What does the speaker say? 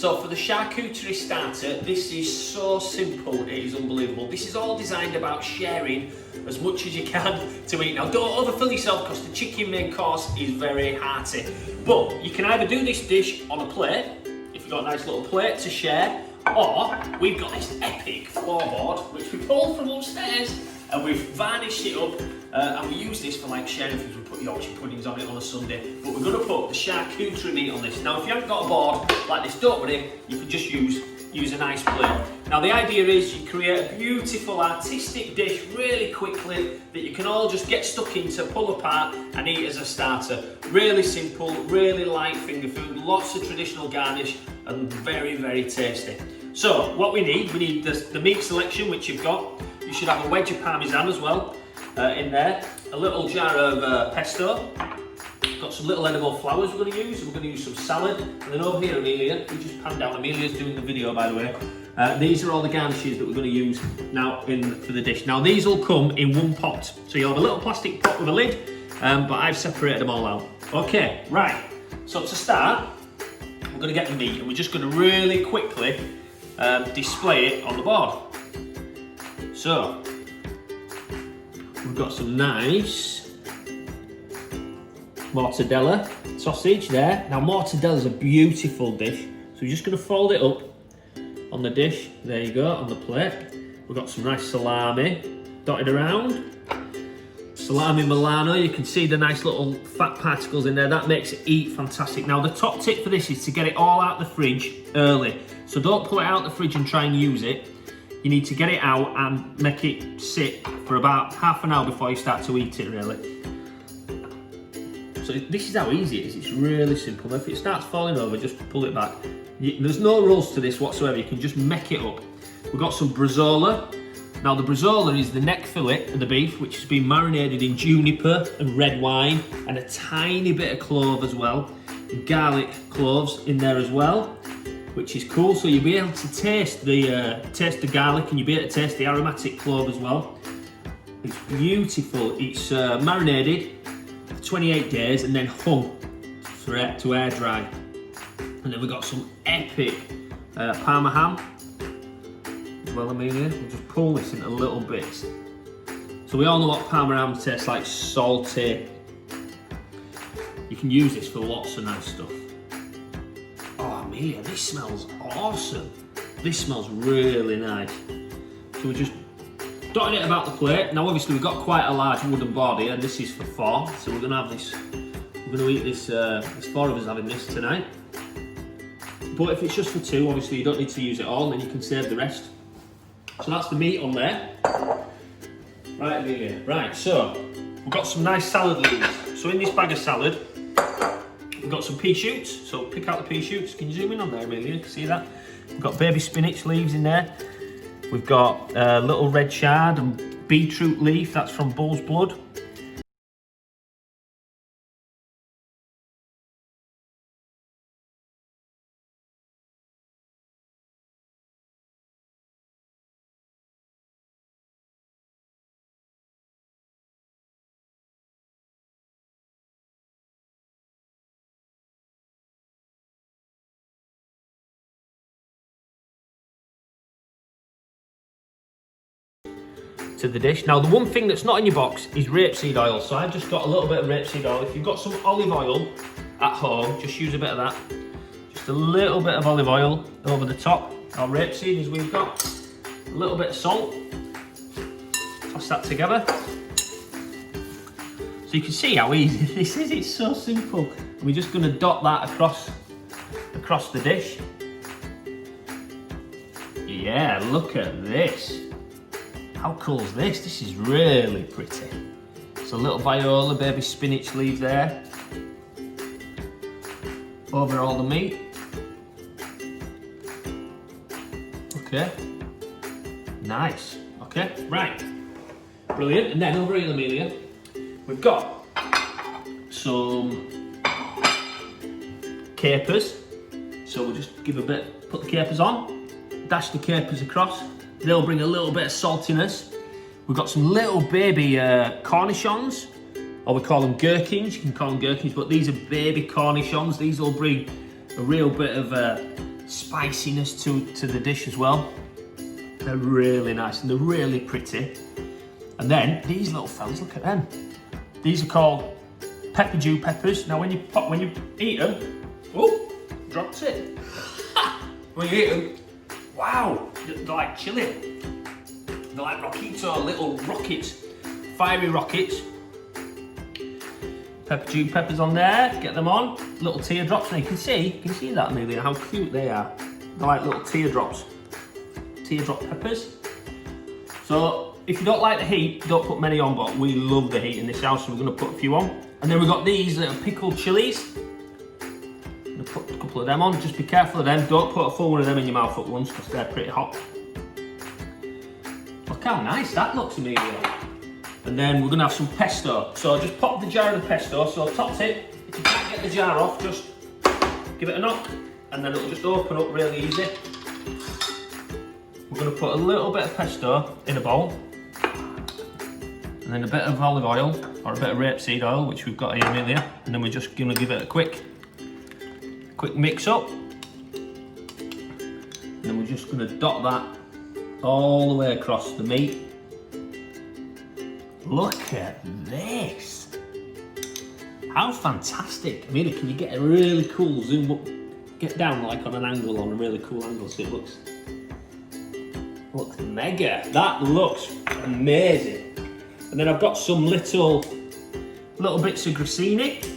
So for the charcuterie starter, this is so simple, it is unbelievable. This is all designed about sharing as much as you can to eat. Now don't overfill yourself because the chicken main course is very hearty. But you can either do this dish on a plate, if you've got a nice little plate to share, or we've got this epic floorboard which we pulled from upstairs and we've varnished it up and we use this for like sharing things. We put Yorkshire puddings on it on a Sunday, but we're going to put the charcuterie meat on this. Now if you haven't got a board like this, don't worry, you can just use a nice plate. Now the idea is you create a beautiful artistic dish really quickly that you can all just get stuck into, pull apart and eat as a starter. Really simple, really light finger food, lots of traditional garnish and very, very tasty. So what we need the meat selection, which you've got. You should have a wedge of parmesan as well in there, a little jar of pesto. Got some little edible flowers we're going to use. We're going to use some salad, and then over here, Amelia, we just pan down. Amelia's doing the video, by the way. These are all the garnishes that we're going to use now for the dish. Now these will come in one pot, so you'll have a little plastic pot with a lid, but I've separated them all out. Okay, right. So to start, we're going to get the meat, and we're just going to really quickly display it on the board. So we've got some nice mortadella sausage there. Now mortadella is a beautiful dish, so we're just going to fold it up on the dish. There you go, on the plate. We've got some nice salami dotted around. Salami Milano, you can see the nice little fat particles in there. That makes it eat fantastic. Now the top tip for this is to get it all out the fridge early. So don't pull it out the fridge and try and use it. You need to get it out and make it sit for about half an hour before you start to eat it, really. So this is how easy it is. It's really simple. If it starts falling over, just pull it back. There's no rules to this whatsoever. You can just make it up. We've got some bresaola. Now the bresaola is the neck fillet of the beef, which has been marinated in juniper and red wine and a tiny bit of clove as well. And garlic cloves in there as well, which is cool. So you'll be able to taste the garlic, and you'll be able to taste the aromatic clove as well. It's beautiful. It's marinated for 28 days and then hung to air dry. And then we've got some epic Parma ham as well, Amelia. We'll just pull this into little bits. So we all know what Parma ham tastes like, salty. You can use this for lots of nice stuff. Oh, Amelia, this smells awesome. This smells really nice. So we're just dotting it about the plate. Now obviously we've got quite a large wooden board here, and this is for 4. So we're gonna have this, we're gonna eat this, there's 4 of us having this tonight. But if it's just for 2, obviously you don't need to use it all, and then you can save the rest. So that's the meat on there. Right, Amelia. Right, so we've got some nice salad leaves. So in this bag of salad, we've got some pea shoots. So pick out the pea shoots. Can you zoom in on there, Amelia? You can see that? We've got baby spinach leaves in there. We've got little red chard and beetroot leaf. That's from bull's blood. To the dish. Now the one thing that's not in your box is rapeseed oil, so I've just got a little bit of rapeseed oil. If you've got some olive oil at home, just use a bit of that. Just a little bit of olive oil over the top. Our rapeseed, as we've got a little bit of salt. Toss that together. So you can see how easy this is. It's so simple. We're just going to dot that across the dish. Yeah, look at this. How cool is this? This is really pretty. It's a little viola, baby spinach leaf there. Over all the meat. Okay. Nice. Okay, right. Brilliant. And then over here, Amelia, we've got some capers. So we'll just give a bit, put the capers on, dash the capers across. They'll bring a little bit of saltiness. We've got some little baby cornichons, or we call them gherkins. You can call them gherkins, but these are baby cornichons. These will bring a real bit of spiciness to the dish as well. They're really nice and they're really pretty. And then these little fellas, look at them. These are called pepper dew peppers. Now when you eat them, oh, dropped it. When you eat them, wow, they're like chili. They're like Rockito, little rockets, fiery rockets. Pepper dew peppers on there, get them on. Little teardrops, now you can see that, Amelia, how cute they are. They're like little teardrops. Teardrop peppers. So if you don't like the heat, don't put many on, but we love the heat in this house, so we're gonna put a few on. And then we've got these pickled chilies. I'm gonna put a couple of them on, just be careful of them. Don't put a full one of them in your mouth at once, because they're pretty hot. Look how nice that looks, Amelia. And then we're gonna have some pesto. So just pop the jar of the pesto, so top tip, if you can't get the jar off, just give it a knock, and then it'll just open up really easy. We're going to put a little bit of pesto in a bowl, and then a bit of olive oil, or a bit of rapeseed oil, which we've got here, Amelia, and then we're just going to give it a quick mix up. And then we're just going to dot that all the way across the meat. Look at this! How fantastic! Amelia, can you get a really cool zoom up, get down like on an angle, on a really cool angle, so it looks mega. That looks amazing. And then I've got some little bits of grissini.